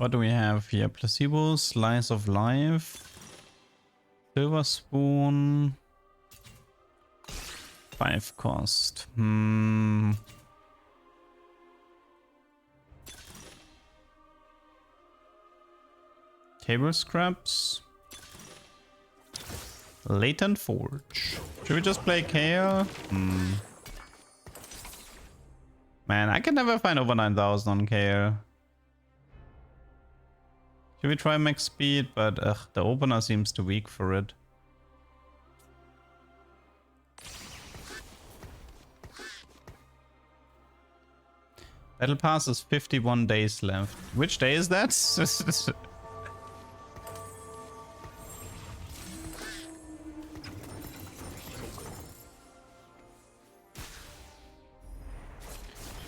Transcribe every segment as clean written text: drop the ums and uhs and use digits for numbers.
What do we have here? Placebo, Slice of Life, Silver Spoon, 5 cost. Table Scraps, Latent Forge. Should we just play Kayle? Man, I can never find over 9,000 on Kayle. Should we try max speed? But the opener seems too weak for it. Battle Pass is 51 days left. Which day is that?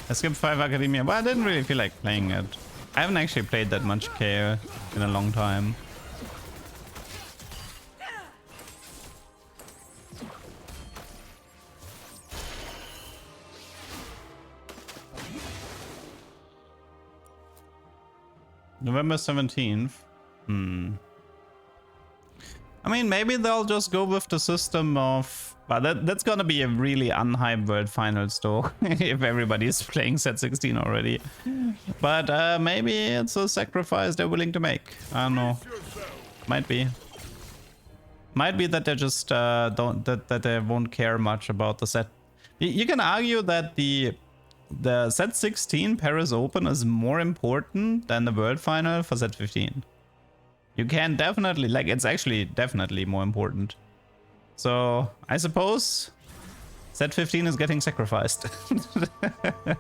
I skipped 5 Academia, but I didn't really feel like playing it. I haven't actually played that much Kayle in a long time. November 17th. I mean, maybe they'll just go with the system of... But that's gonna be a really unhyped World Finals though, if everybody's playing set 16 already. But maybe it's a sacrifice they're willing to make. I don't know. Might be. Might be that they just that they won't care much about the set. You can argue that the set 16 Paris Open is more important than the World Final for set 15. You can definitely, like, it's actually definitely more important. So I suppose set 15 is getting sacrificed to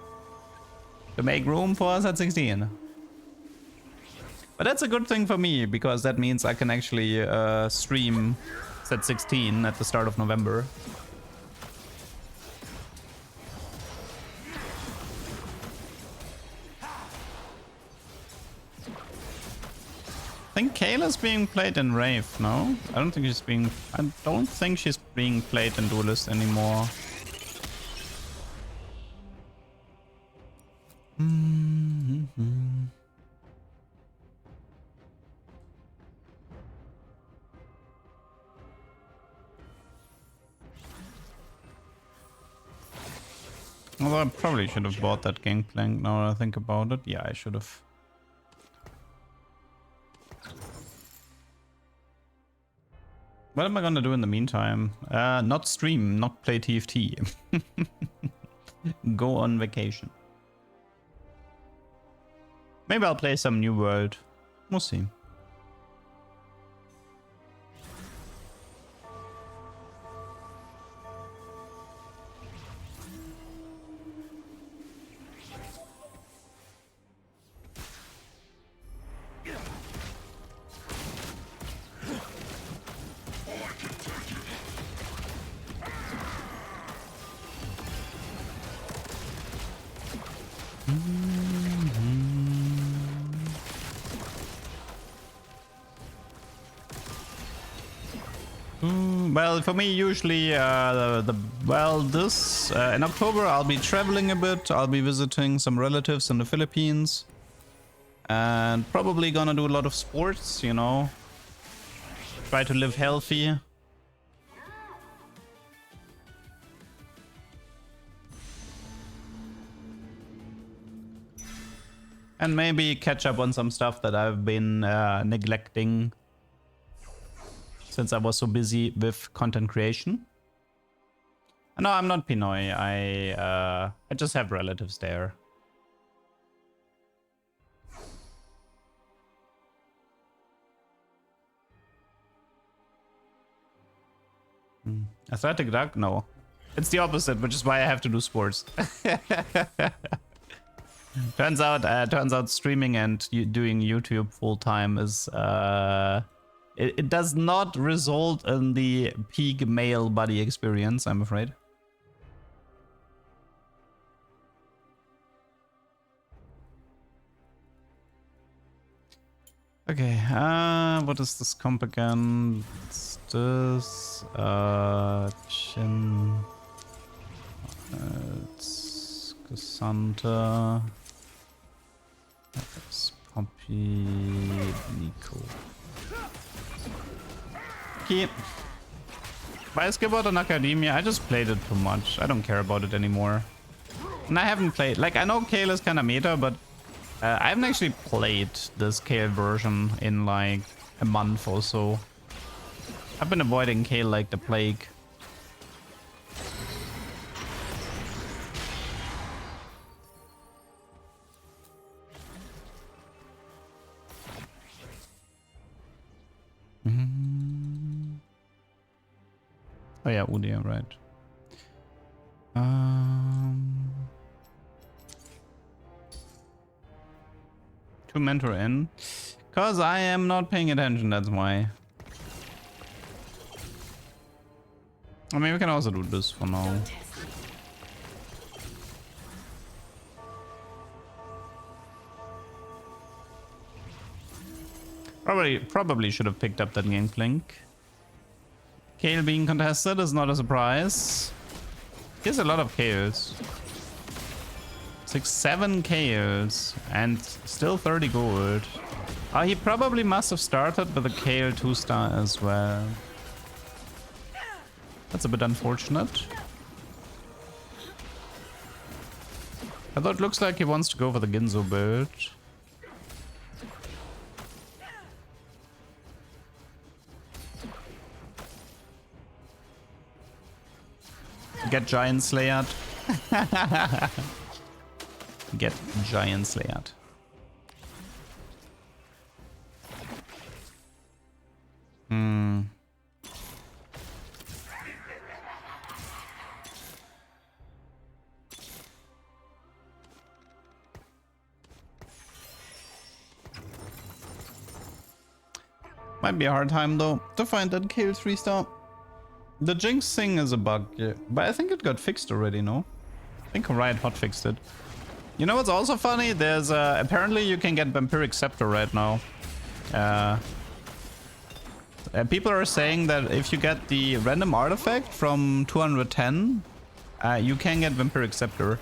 make room for set 16. But that's a good thing for me, because that means I can actually stream set 16 at the start of November. I think Kayle is being played in Wraith, no? I don't think she's being played in Duelist anymore. Although I probably should have bought that Gangplank now that I think about it. Yeah, I should have. What am I gonna do in the meantime? Not stream, not play TFT. Go on vacation. Maybe I'll play some New World. We'll see. Well, for me, usually, in October, I'll be traveling a bit. I'll be visiting some relatives in the Philippines. And probably gonna do a lot of sports, you know. Try to live healthy. And maybe catch up on some stuff that I've been neglecting since I was so busy with content creation. No, I'm not Pinoy. I just have relatives there. Athletic Duck? No. It's the opposite, which is why I have to do sports. Turns out streaming and doing YouTube full time is it does not result in the peak male body experience, I'm afraid. Okay, what is this comp again? It's this Chin. It's Cassandra. Copy Nico. Okay. If I skip out on Academia, I just played it too much. I don't care about it anymore. And I haven't played... Like, I know Kayle is kind of meta, but I haven't actually played this Kayle version in like a month or so. I've been avoiding Kayle like the plague. Oh yeah, Udia, right. To mentor in, cause I am not paying attention. That's why. I mean, we can also do this for now. Probably should have picked up that Gangplank. Kayle being contested is not a surprise. He has a lot of Kayles. 7 Kayles and still 30 gold. Oh, he probably must have started with a Kayle 2-star as well. That's a bit unfortunate. Although it looks like he wants to go for the Ginzo build. Get Giant Slayed. Get Giant Slayed. Might be a hard time though to find that Kayle 3-star. The Jinx thing is a bug, yeah. But I think it got fixed already, no? I think Riot hotfixed it. You know what's also funny? There's apparently you can get Vampiric Scepter right now. People are saying that if you get the random artifact from 210, you can get Vampiric Scepter.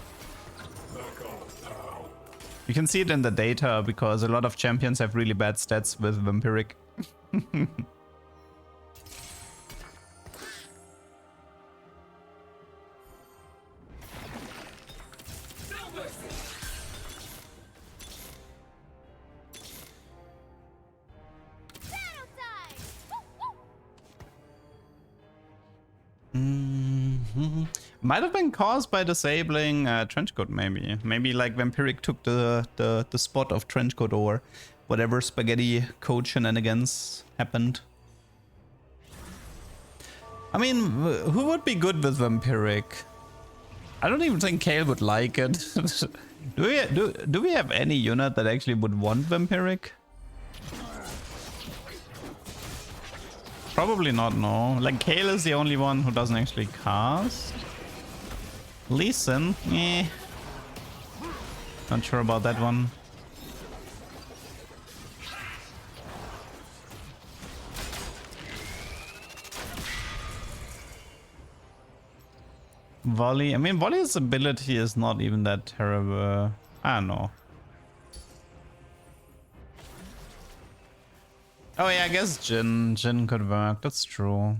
You can see it in the data because a lot of champions have really bad stats with Vampiric. Might have been caused by disabling Trenchcoat, maybe. Maybe like Vampiric took the spot of Trenchcoat or whatever spaghetti code shenanigans happened. I mean, who would be good with Vampiric? I don't even think Kayle would like it. do we have any unit that actually would want Vampiric? Probably not, no. Like, Kayle is the only one who doesn't actually cast. Lee Sin, eh. Not sure about that one. Volley, I mean, Volley's ability is not even that terrible. I don't know. Oh yeah, I guess Jhin could work, that's true.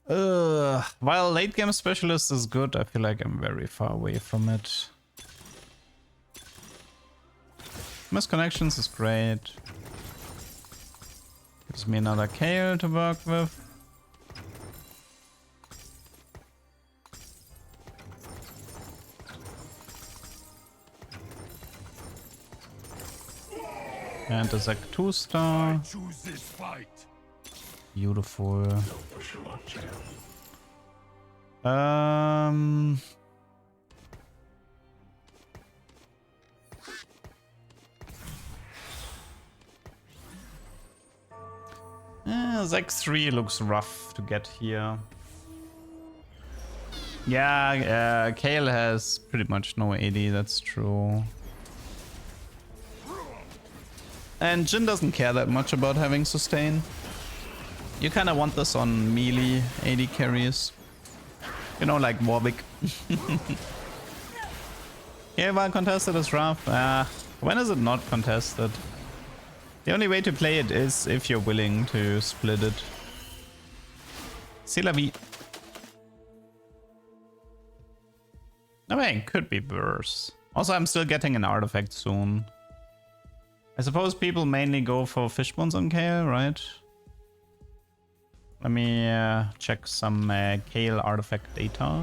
While late game specialist is good, I feel like I'm very far away from it. Misconnections is great. Gives me another Kayle to work with. And a Zac 2-star. Beautiful. Zac 3 looks rough to get here. Yeah, Kayle has pretty much no AD, that's true. And Jhin doesn't care that much about having sustain. You kind of want this on melee AD carries. You know, like Warwick. Yeah, while contested is rough. When is it not contested? The only way to play it is if you're willing to split it. C'est la vie. I mean, it could be worse. Also, I'm still getting an artifact soon. I suppose people mainly go for fishbones on Kayle, right? Let me check some Kayle artifact data.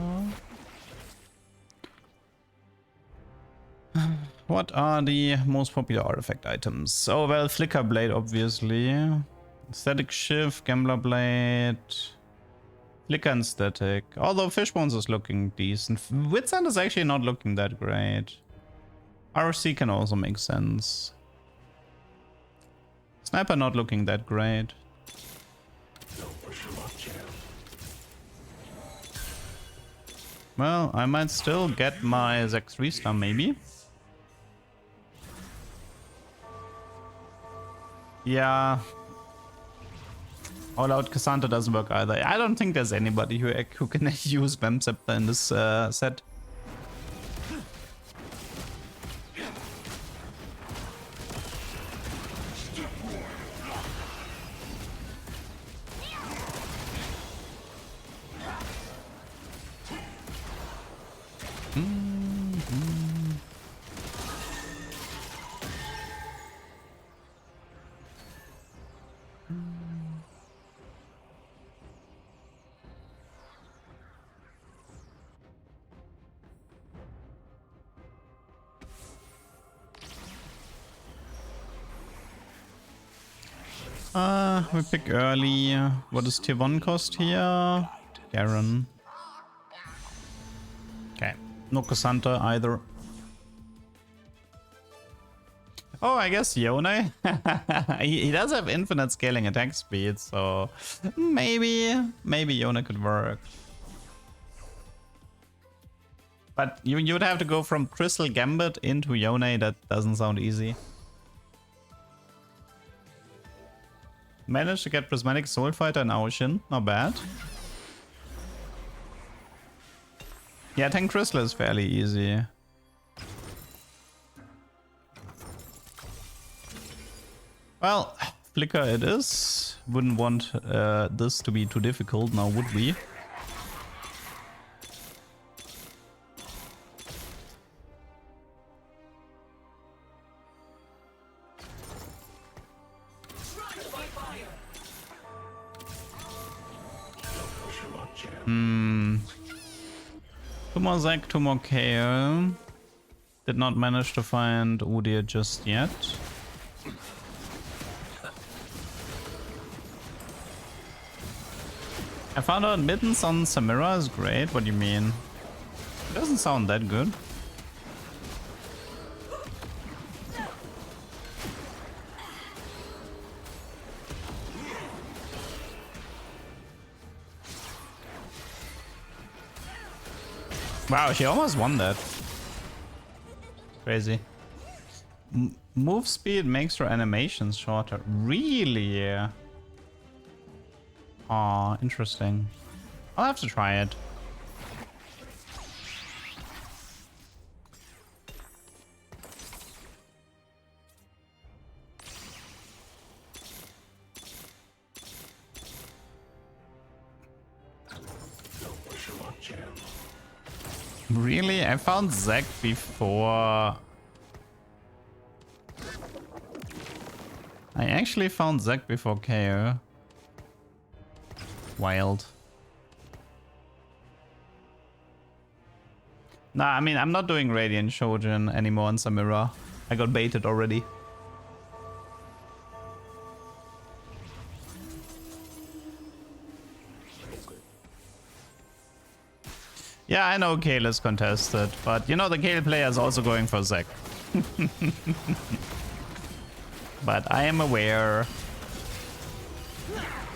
What are the most popular artifact items? Oh, well, Flickerblade, obviously. Static Shift, Gambler Blade, Flicker and Static. Although Fishbones is looking decent. Wincons is actually not looking that great. RC can also make sense. Sniper not looking that great. Well, I might still get my Zac 3-star maybe. Yeah. All out Cassandra doesn't work either. I don't think there's anybody who can use Vamp Scepter in this set. We pick early. What does tier 1 cost here? Garen. Okay. No Cassandra either. Oh, I guess Yone. he does have infinite scaling attack speed, so maybe Yone could work. But you would have to go from Crystal Gambit into Yone. That doesn't sound easy. Managed to get Prismatic Soul Fighter and Ocean. Not bad. Yeah, 10 Crystal is fairly easy. Well, Flicker it is. Wouldn't want this to be too difficult now, would we? Two more Zac, two more Kayle. Did not manage to find Udyr just yet. I found out mittens on Samira is great. What do you mean? It doesn't sound that good. Wow, she almost won that. Crazy. Move speed makes her animations shorter. Really? Aw, interesting. I'll have to try it. Really? I found Zac before... I actually found Zac before KO. Wild. Nah, I mean, I'm not doing Radiant Shojin anymore on Samira. I got baited already. Yeah, I know Kayle is contested, but you know the Kayle player is also going for Zac. But I am aware.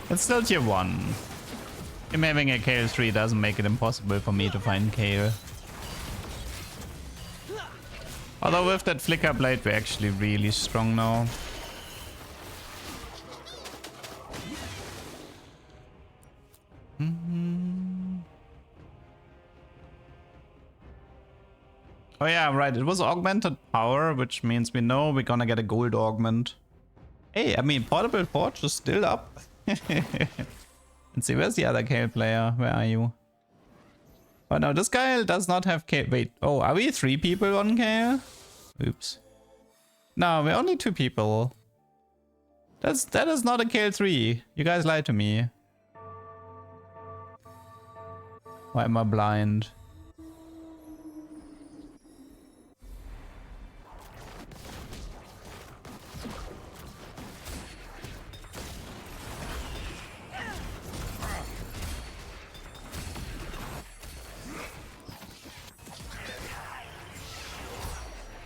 It's still tier 1. Him having a Kayle 3 doesn't make it impossible for me to find Kayle. Although with that Flickerblade we're actually really strong now. Oh yeah, right. It was augmented power, which means we know we're gonna get a gold augment. Hey, I mean, Portable Forge is still up. Let's see, where's the other Kayle player? Where are you? Oh no, this guy does not have Kayle. Wait, oh, are we 3 people on Kayle? Oops. No, we're only 2 people. That is not a Kayle 3. You guys lied to me. Why am I blind?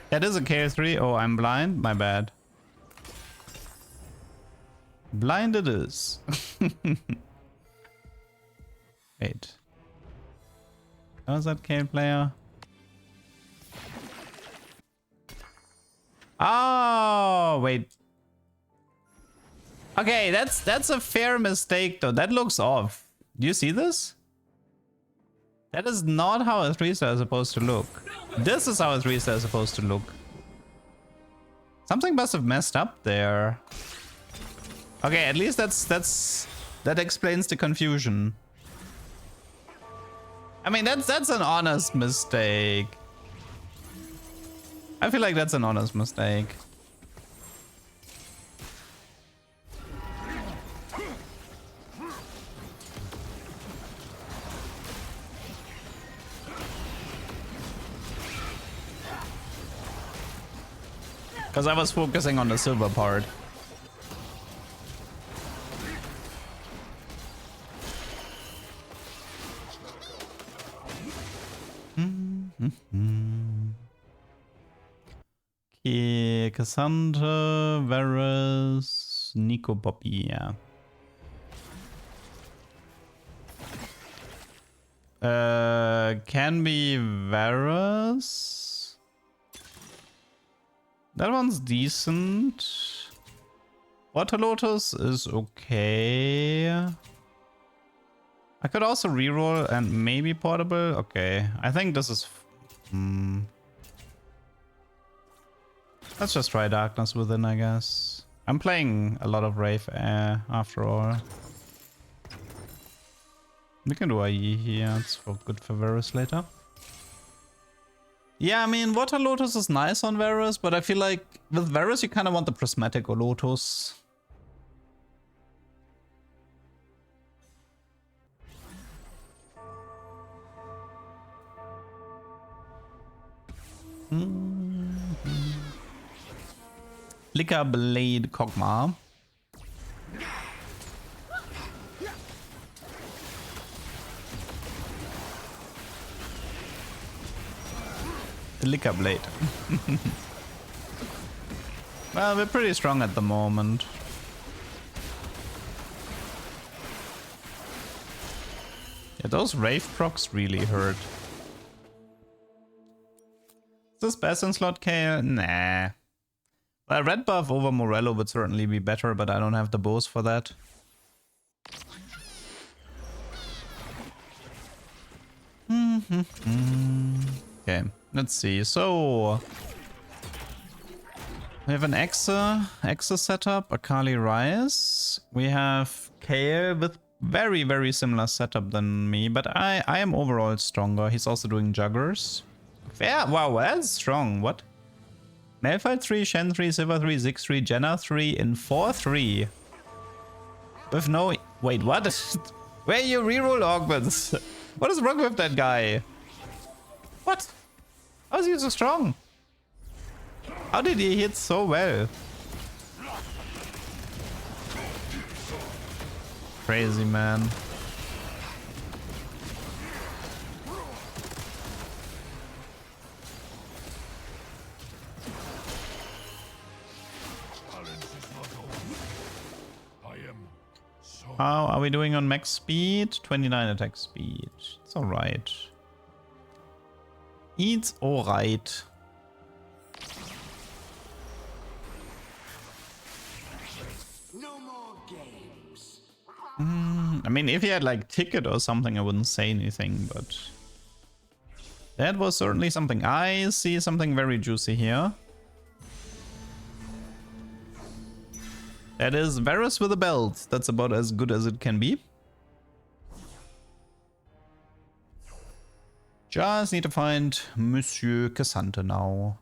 That is a Kayle 3. Oh, I'm blind? My bad. Blind it is. Wait. How is that Kayle player? Oh, wait. Okay, that's a fair mistake though. That looks off. Do you see this? That is not how a 3-star is supposed to look. This is how a 3-star is supposed to look. Something must have messed up there. Okay, at least that explains the confusion. I mean, that's an honest mistake. I feel like that's an honest mistake. Because I was focusing on the silver part. Okay, Cassandra, Varus, Nico, Poppy, yeah. Can be Varus. That one's decent. Water Lotus is okay. I could also reroll and maybe Portable. Okay, I think this is... Let's just try Darkness Within, I guess. I'm playing a lot of Wraith after all. We can do IE here, it's good for Varus later. Yeah, I mean, Water Lotus is nice on Varus, but I feel like with Varus you kind of want the Prismatic or Lotus. Flickerblade Kog'Maw. Flickerblade. Well, we're pretty strong at the moment. Yeah, those Wraith procs really hurt. Is this best in slot Kayle? Nah. Well, red buff over Morello would certainly be better, but I don't have the bows for that. Okay, let's see. So we have an Exa setup, Akali Rise. We have Kayle with very similar setup than me, but I am overall stronger. He's also doing Juggers. Yeah, wow, that's strong. What? Malphite 3, Shen 3, Sivir 3, Ziggs 3, Jenna 3 in 4-3. With no... Wait, what? Where you reroll augments? What is wrong with that guy? What? How is he so strong? How did he hit so well? Crazy, man. How are we doing on max speed? 29 attack speed. It's alright. It's alright. No more games. I mean, if he had like ticket or something, I wouldn't say anything, but That was certainly something. I see something very juicy here. That is Varus with a belt. That's about as good as it can be. Just need to find Monsieur Cassante now.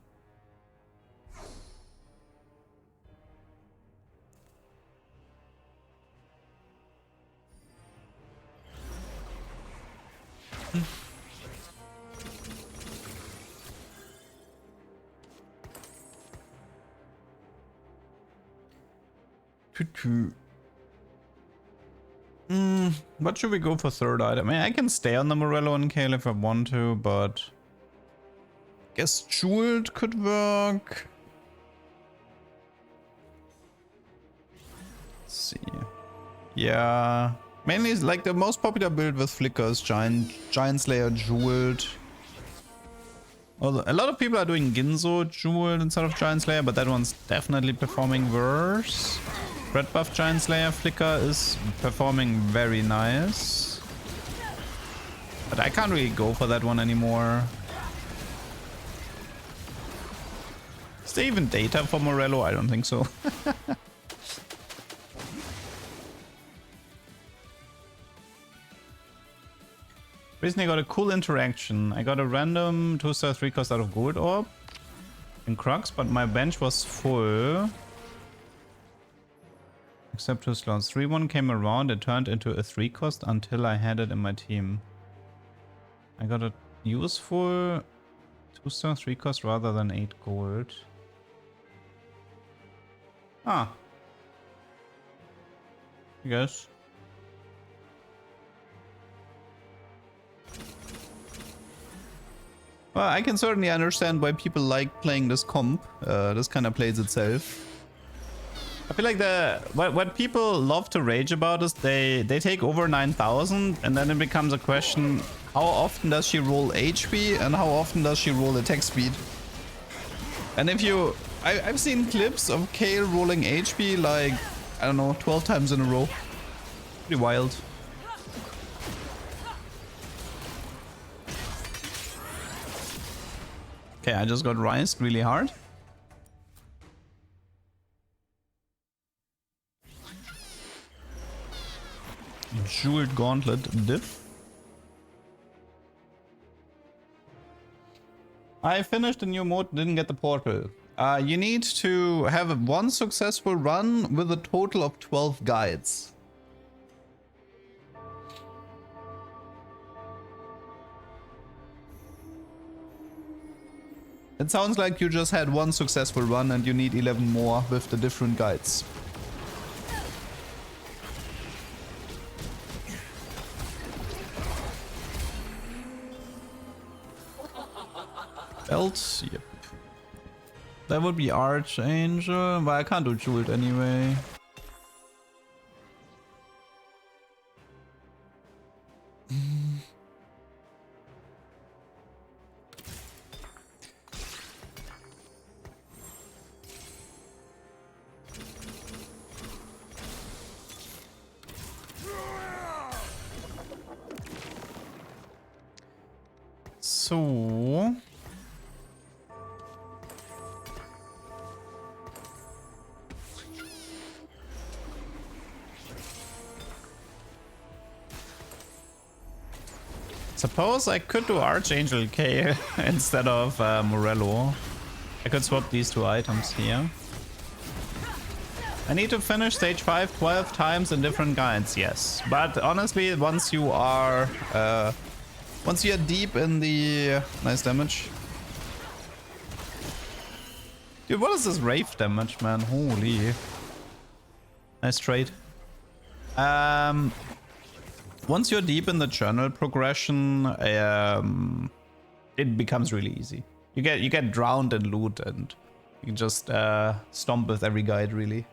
What should we go for third item? I mean, I can stay on the Morello and Kayle if I want to, but I guess Jeweled could work. Let's see. Yeah, mainly like the most popular build with Flicker is Giant Slayer Jeweled. Although a lot of people are doing Ginzo Jeweled instead of Giant Slayer, but that one's definitely performing worse. Red buff Giant Slayer Flicker is performing very nice. But I can't really go for that one anymore. Is there even data for Morello? I don't think so. Recently I got a cool interaction. I got a random 2-star 3-cost out of Gold Orb in Crux, but my bench was full. Except 2 slots. 3-1 came around, it turned into a 3-cost until I had it in my team. I got a useful 2-star 3-cost rather than 8 gold. Ah. I guess. Well, I can certainly understand why people like playing this comp. This kind of plays itself. I feel like what people love to rage about is they take over 9,000 and then it becomes a question, how often does she roll HP and how often does she roll attack speed? And if you... I've seen clips of Kayle rolling HP like, I don't know, 12 times in a row. Pretty wild. Okay, I just got rised really hard. Jeweled Gauntlet diff. I finished a new mode, didn't get the portal. You need to have one successful run with a total of 12 guides. It sounds like you just had one successful run and you need 11 more with the different guides. Belt, yep. That would be Archangel, but I can't do Jeweled anyway. So... Suppose I could do Archangel K instead of Morello. I could swap these two items here. I need to finish stage 5 12 times in different guides, yes. But honestly, once you are deep in the... nice damage. Dude, what is this Wraith damage, man? Holy. Nice trade. Once you're deep in the journal progression, it becomes really easy. You get drowned in loot and you can just stomp with every guide, really.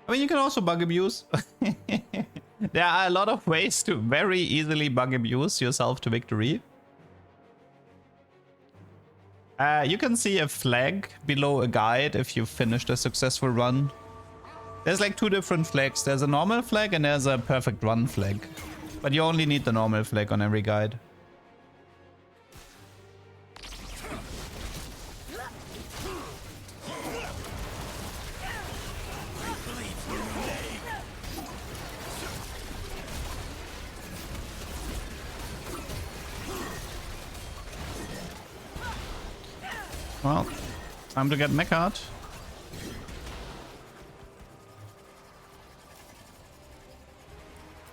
I mean, you can also bug abuse. There are a lot of ways to very easily bug abuse yourself to victory. You can see a flag below a guide if you finished a successful run. There's like 2 different flags. There's a normal flag and there's a perfect run flag. But you only need the normal flag on every guide. Well, time to get mecha'd.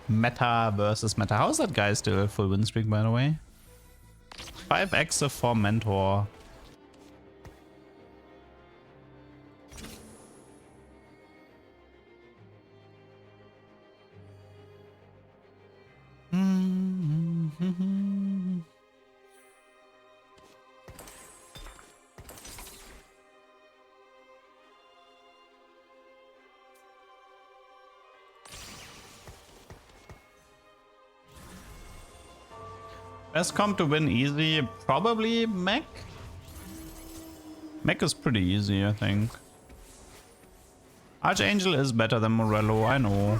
Meta versus meta. How's that guy still full win streak, by the way? 5x for mentor. Best comp to win easy, probably mech. Mech is pretty easy, I think. Archangel is better than Morello, I know.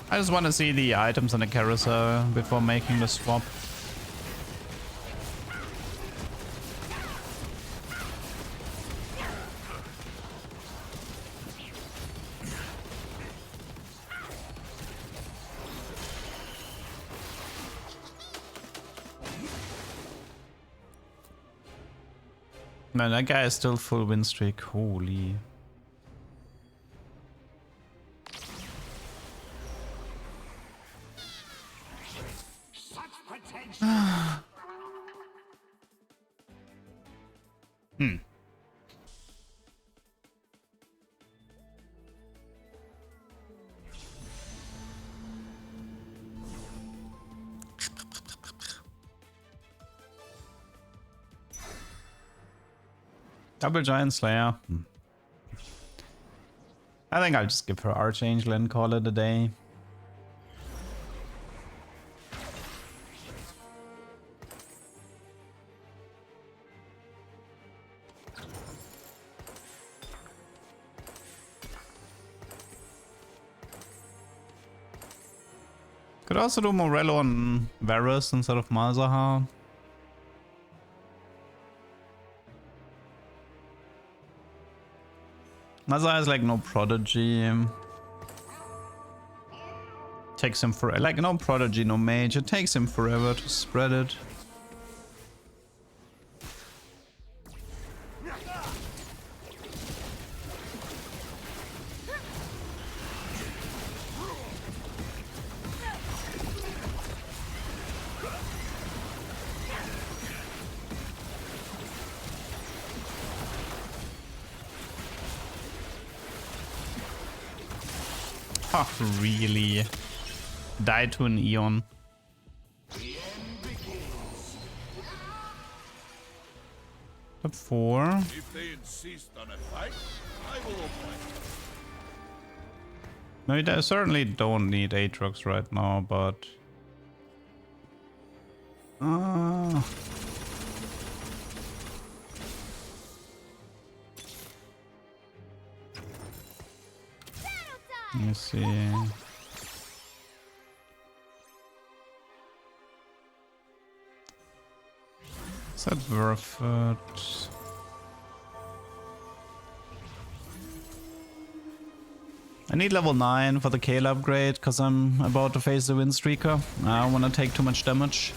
I just want to see the items in the carousel before making the swap. Man, that guy is still full win streak. Holy. Double Giant Slayer. I think I'll just give her Archangel and call it a day. Could also do Morello on Varus instead of Malzahar. Malzahar has like no prodigy. Takes him for like no prodigy, no mage. It takes him forever to spread it. Oh, really? Die to an Eon. Top 4. If they insist on a fight, I will obey. No, you certainly don't need Aatrox right now, but... Let me see. Is that worth it? I need level 9 for the Kayle upgrade because I'm about to face the Windstreaker. I don't want to take too much damage.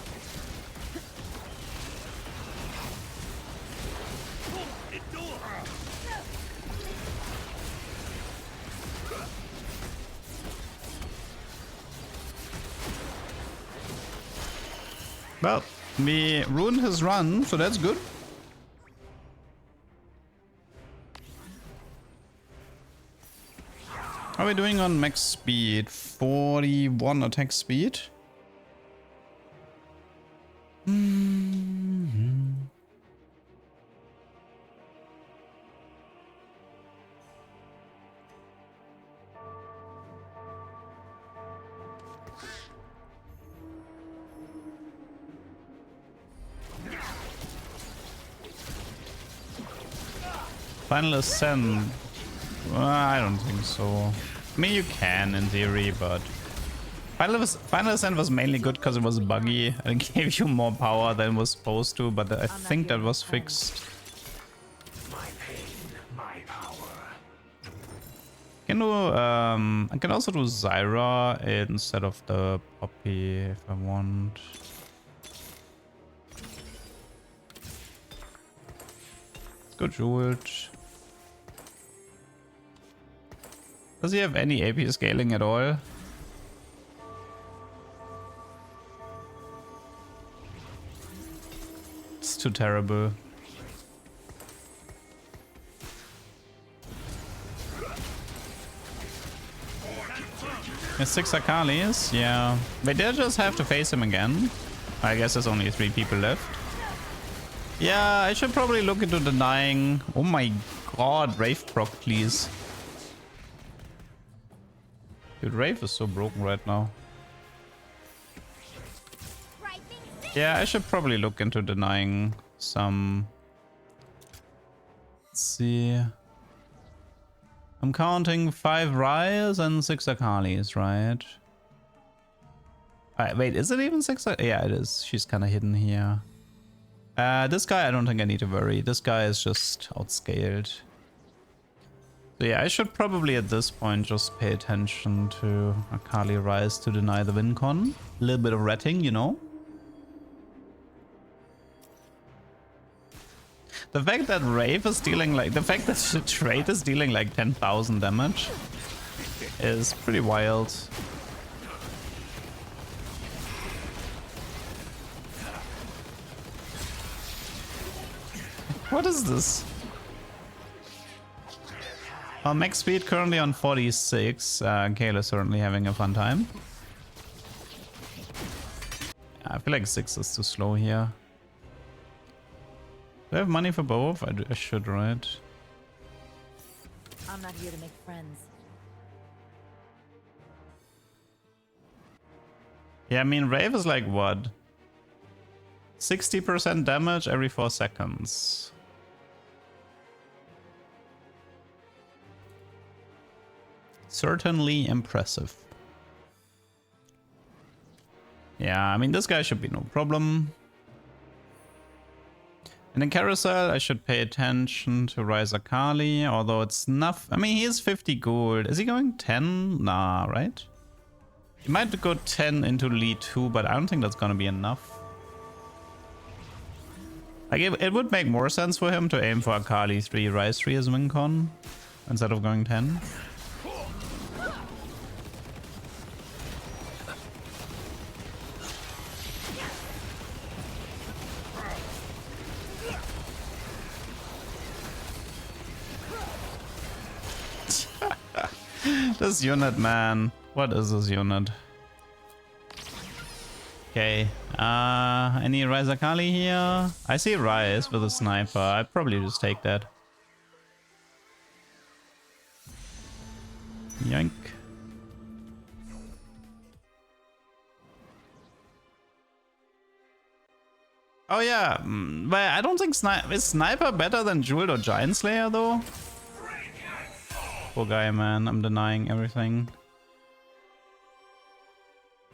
Well, we ruined his run, so that's good. How are we doing on max speed? 41 attack speed. Final Ascent. I don't think so. I mean, you can in theory, but Final Ascent was mainly good because it was buggy and gave you more power than was supposed to, but I think that was fixed. My pain, my power. I can also do Zyra instead of the Poppy if I want. go Jeweled. Does he have any AP scaling at all? It's too terrible. There's 6 Akalis, yeah. Wait, they just have to face him again. I guess there's only 3 people left. Yeah, I should probably look into denying. Oh my god, Wraith proc, please. Dude, Wraith is so broken right now. Yeah, I should probably look into denying some. Let's see. I'm counting 5 Ryas and 6 Akalis, right? Wait, is it even 6? Yeah, it is. She's kind of hidden here. This guy, I don't think I need to worry. This guy is just outscaled. So yeah, I should probably at this point just pay attention to Akali Rise to deny the wincon. A little bit of ratting, you know? The fact that Wraith is dealing like... The fact that the trait is dealing like 10,000 damage is pretty wild. What is this? Max speed currently on 46. Kayle is certainly having a fun time. I feel like 6 is too slow here. Do I have money for both? I should, right? I'm not here to make friends. Yeah, I mean, Wraith is like what? 60% damage every 4 seconds. Certainly impressive. Yeah, I mean, this guy should be no problem. And in Carousel, I should pay attention to Rise Akali, although it's enough. I mean, he is 50 gold. Is he going 10? Nah, right? He might go 10 into lead 2, but I don't think that's gonna be enough. Like, it would make more sense for him to aim for Akali 3, Rise 3 as wincon, instead of going 10. This unit, man. What is this unit? Okay. Any Rise Akali here? I see Rise with a sniper. I'd probably just take that. Yoink. Oh yeah, but I don't think is Sniper better than Jeweled or Giant Slayer though? Poor guy, man. I'm denying everything.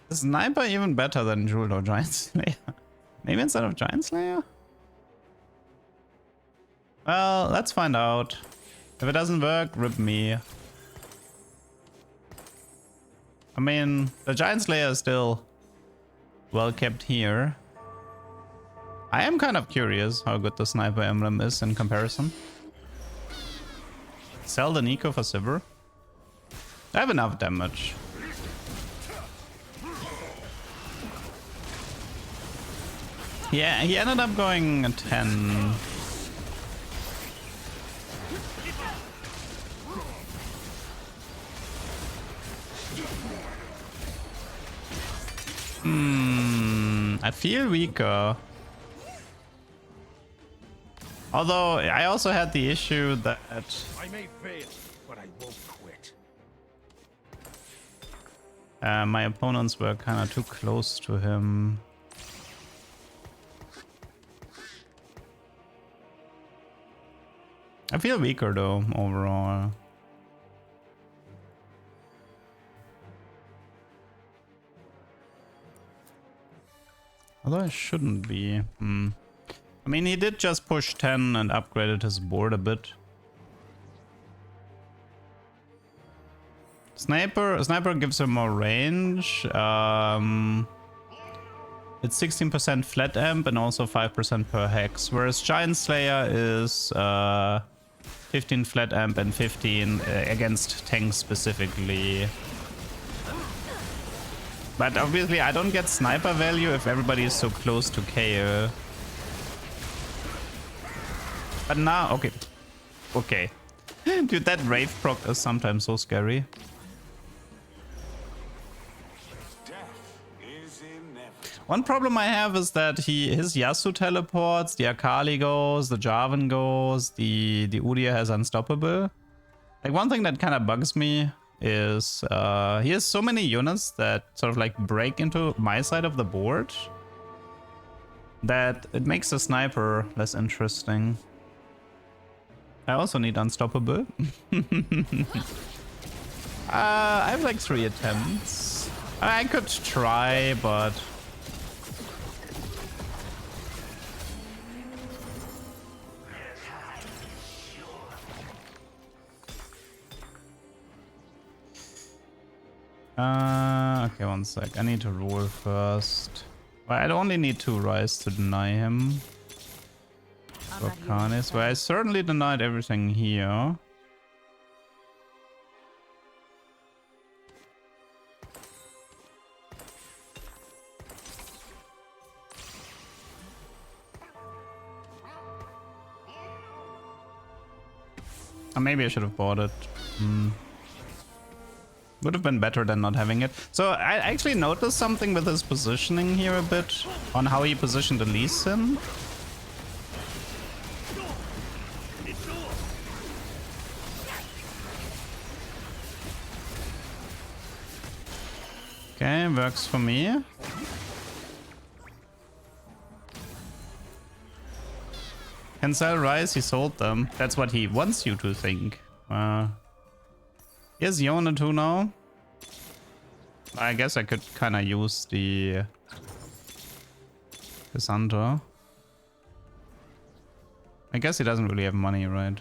Is Sniper even better than Jeweled or Giant Slayer? Maybe instead of Giant Slayer? Well, let's find out. If it doesn't work, rip me. I mean, the Giant Slayer is still well kept here. I am kind of curious how good the Sniper emblem is in comparison. Sell the Nico for silver. I have enough damage. Yeah, he ended up going 10. I feel weaker. Although I also had the issue that I may fail, but I won't quit. my opponents were kind of too close to him. I feel weaker though overall. Although I shouldn't be. I mean, he did just push 10 and upgraded his board a bit. Sniper gives him more range. It's 16% flat amp and also 5% per hex, whereas Giant Slayer is 15 flat amp and 15 against tanks specifically. But obviously I don't get sniper value if everybody is so close to Kayle. But now, okay. Okay. Dude, that Wraith proc is sometimes so scary. One problem I have is that his Yasuo teleports, the Akali goes, the Jarvan goes, the Udyr has Unstoppable. Like one thing that kind of bugs me is he has so many units that sort of like break into my side of the board that it makes the sniper less interesting. I also need Unstoppable. I have like 3 attempts. I could try, but... okay, one sec. I need to roll first. Well, I only need 2 rise to deny him. Volcanis. Well, I certainly denied everything here. Or maybe I should have bought it. Would have been better than not having it. So I actually noticed something with his positioning here a bit on how he positioned the Lee Sin. Okay, works for me. Can sell rice, he sold them. That's what he wants you to think. Here's Yona too now. I guess I could kind of use the Cassandra. I guess he doesn't really have money, right?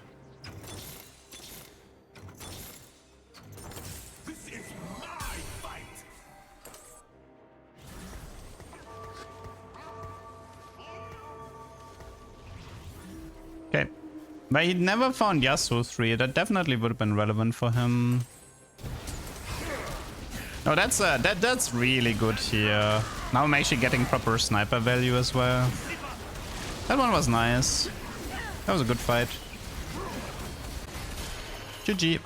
Okay. But he never found Yasuo 3. That definitely would have been relevant for him. No, that's really good here. Now I'm actually getting proper sniper value as well. That one was nice. That was a good fight. GG.